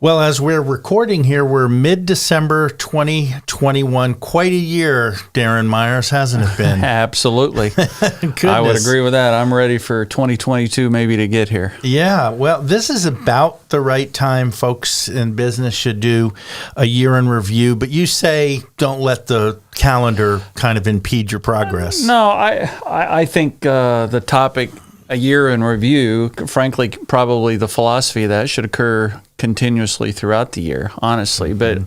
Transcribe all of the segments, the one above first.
Well, as we're recording here, we're mid-December 2021. Quite a year, Darin Myers, hasn't it been? Absolutely. I would agree with that. I'm ready for 2022 maybe to get here. Yeah, well, this is about the right time folks in business should do a year in review, but you say don't let the calendar kind of impede your progress. No, I think the topic, a year in review, frankly, probably the philosophy of that should occur continuously throughout the year, honestly. But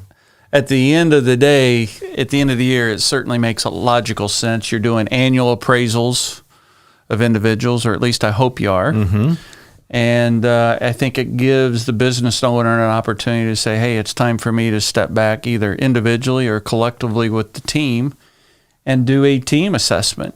at the end of the day, at the end of the year, it certainly makes a logical sense. You're doing annual appraisals of individuals, or at least I hope you are. And I think it gives the business owner an opportunity to say, hey, it's time for me to step back either individually or collectively with the team and do a team assessment,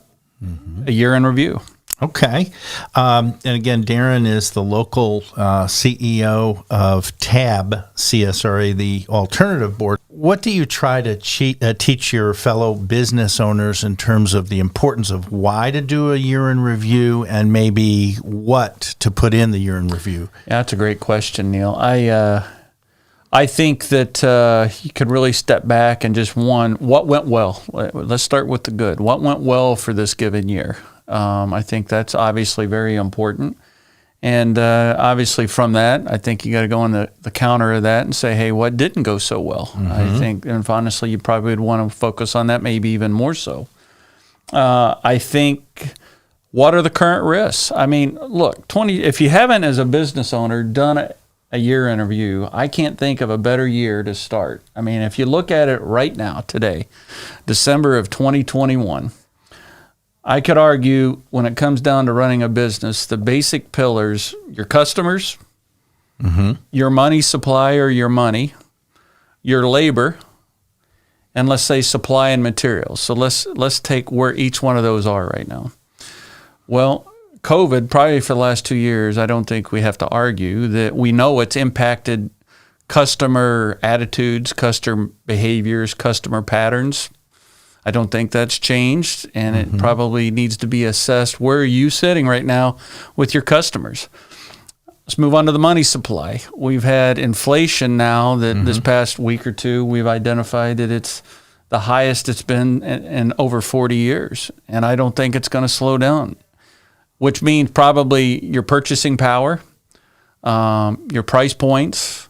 a year in review. Okay. And again, Darin is the local CEO of TAB, CSRA, the alternative board. What do you try to teach your fellow business owners in terms of the importance of why to do a year in review and maybe what to put in the year in review? Yeah, that's a great question, Neil. I think that you could really step back and just what went well. Let's start with the good. What went well for this given year? I think that's obviously very important. And obviously from that, I think you got to go on the counter of that and say, hey, what didn't go so well? I think, and honestly, you probably would want to focus on that maybe even more so. I think, what are the current risks? I mean, look, if you haven't as a business owner done a year in review, I can't think of a better year to start. I mean, if you look at it right now, today, December of 2021, I could argue when it comes down to running a business, the basic pillars, your customers, your money supply or your money, your labor, and let's say supply and materials. So let's take where each one of those are right now. Well, COVID, probably for the last 2 years, I don't think we have to argue that we know it's impacted customer attitudes, customer behaviors, customer patterns. I don't think that's changed, and it probably needs to be assessed. Where are you sitting right now with your customers? Let's move on to the money supply. We've had inflation now that this past week or two, we've identified that it's the highest it's been in over 40 years, and I don't think it's going to slow down, which means probably your purchasing power, your price points,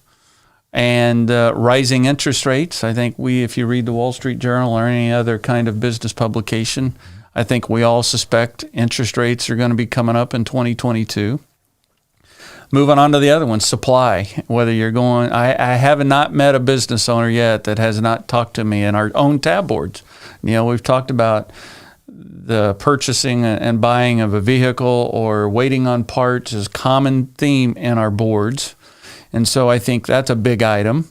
and rising interest rates. I think if you read the Wall Street Journal or any other kind of business publication, I think we all suspect interest rates are going to be coming up in 2022. Moving on to the other one, supply. Whether you're going, I have not met a business owner yet that has not talked to me in our own tab boards. You know, we've talked about the purchasing and buying of a vehicle or waiting on parts is a common theme in our boards. And so I think that's a big item.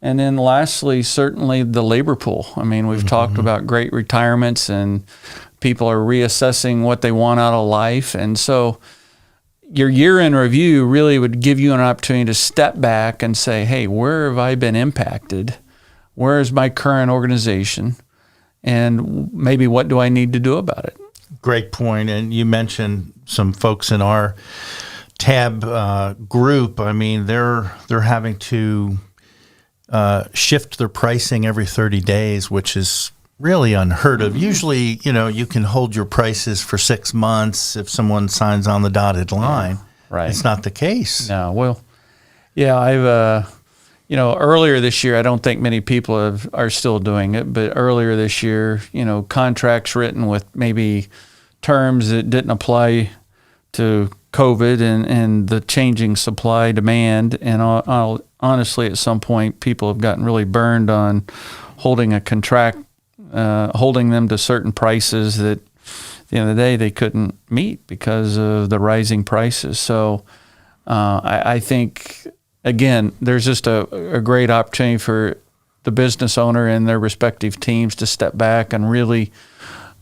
And then lastly, certainly the labor pool. I mean, we've talked about great retirements and people are reassessing what they want out of life. And so your year in review really would give you an opportunity to step back and say, hey, where have I been impacted? Where is my current organization? And maybe what do I need to do about it? Great point. And you mentioned some folks in our TAB group. I mean, they're having to shift their pricing every 30 days, which is really unheard of. Usually, you know, you can hold your prices for 6 months if someone signs on the dotted line. Right. It's not the case. No. Well, yeah, I've earlier this year, I don't think many people are still doing it, but earlier this year, contracts written with maybe terms that didn't apply to COVID and the changing supply demand. And honestly, at some point, people have gotten really burned on holding a contract, holding them to certain prices that at the end of the day they couldn't meet because of the rising prices. So I think, again, there's just a great opportunity for the business owner and their respective teams to step back and really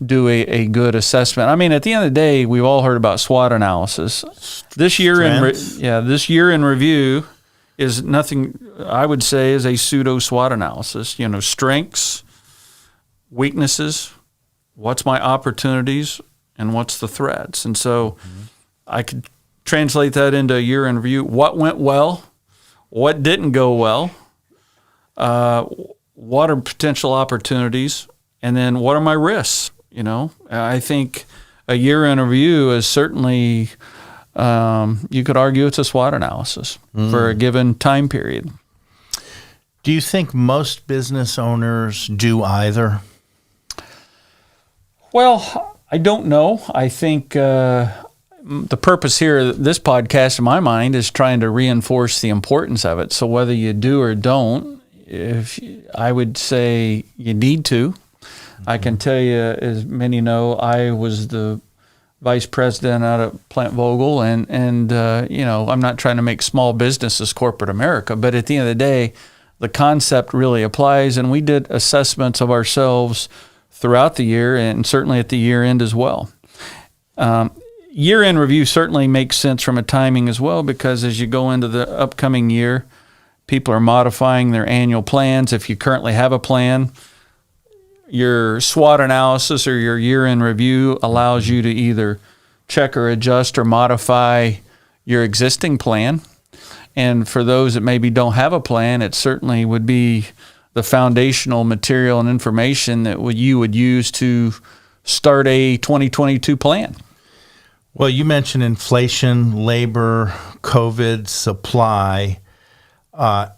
do a good assessment. I mean, at the end of the day, we've all heard about SWOT analysis. This year in review is nothing, I would say, is a pseudo SWOT analysis. Strengths, weaknesses, what's my opportunities, and what's the threats. And so I could translate that into a year in review. What went well? what didn't go well, what are potential opportunities, and then what are my risks? I think a year in review is certainly, you could argue it's a SWOT analysis for a given time period. Do you think most business owners do either? Well, I don't know. I think the purpose here of this podcast, in my mind, is trying to reinforce the importance of it. So whether you do or don't, I would say you need to. I can tell you, as many know, I was the vice president out at Plant Vogel, and I'm not trying to make small businesses corporate America, but at the end of the day, the concept really applies, and we did assessments of ourselves throughout the year and certainly at the year end as well. Year-end review certainly makes sense from a timing as well, because as you go into the upcoming year, people are modifying their annual plans. If you currently have a plan, your SWOT analysis or your year-end review allows you to either check or adjust or modify your existing plan. And for those that maybe don't have a plan, it certainly would be the foundational material and information that you would use to start a 2022 plan. Well, you mentioned inflation, labor, COVID, supply.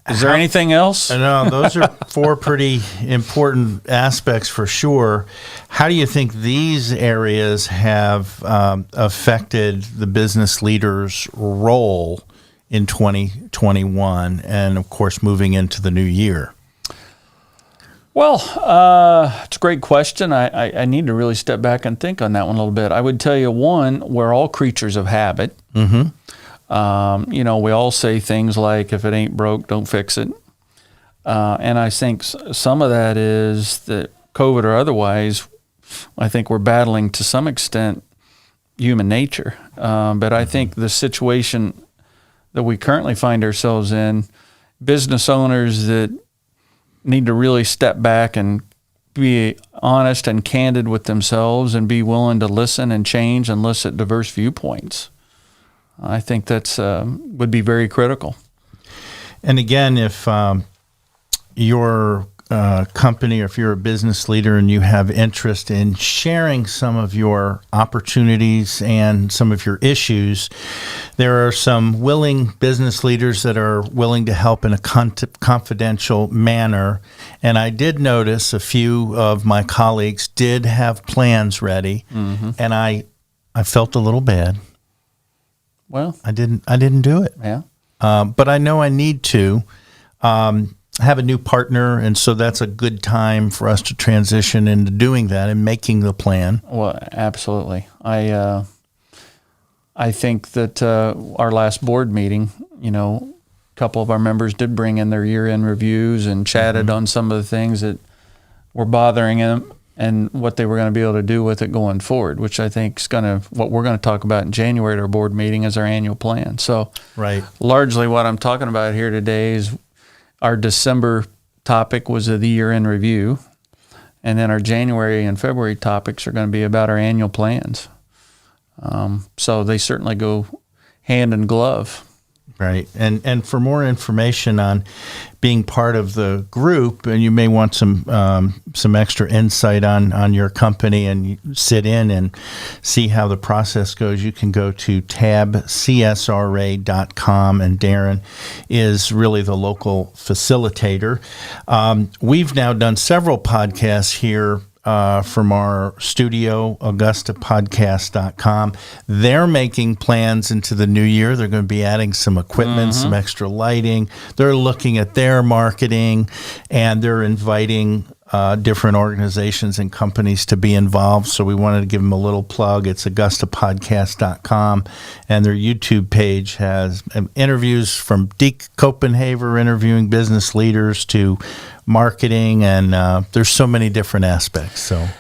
Is there anything else? No, those are four pretty important aspects for sure. How do you think these areas have affected the business leader's role in 2021 and, of course, moving into the new year? Well, it's a great question. I need to really step back and think on that one a little bit. I would tell you, one, we're all creatures of habit. Mm-hmm. We all say things like, if it ain't broke, don't fix it. And I think some of that is that COVID or otherwise, I think we're battling to some extent human nature. But I think the situation that we currently find ourselves in, business owners that need to really step back and be honest and candid with themselves and be willing to listen and change and listen to diverse viewpoints. I think that's would be very critical. And again, if your company or if you're a business leader and you have interest in sharing some of your opportunities and some of your issues, there are some willing business leaders that are willing to help in a confidential manner. And I did notice a few of my colleagues did have plans ready, and I felt a little bad. Well, I didn't do it. Yeah. But I know I need to have a new partner, and so that's a good time for us to transition into doing that and making the plan. Well, absolutely. I think that our last board meeting, a couple of our members did bring in their year-end reviews and chatted on some of the things that were bothering them and what they were going to be able to do with it going forward, which I think is what we're going to talk about in January at our board meeting is our annual plan. So right. Largely what I'm talking about here today is our December topic was the year-end review, and then our January and February topics are going to be about our annual plans. So they certainly go hand in glove. Right. And for more information on being part of the group, and you may want some extra insight on your company and sit in and see how the process goes, you can go to tabcsra.com, and Darin is really the local facilitator. We've now done several podcasts here from our studio, AugustaPodcast.com. They're making plans into the new year. They're going to be adding some equipment, some extra lighting. They're looking at their marketing, and they're inviting different organizations and companies to be involved. So we wanted to give them a little plug. It's AugustaPodcast.com, and their YouTube page has interviews from Deke Copenhaver interviewing business leaders to marketing, and there's so many different aspects. So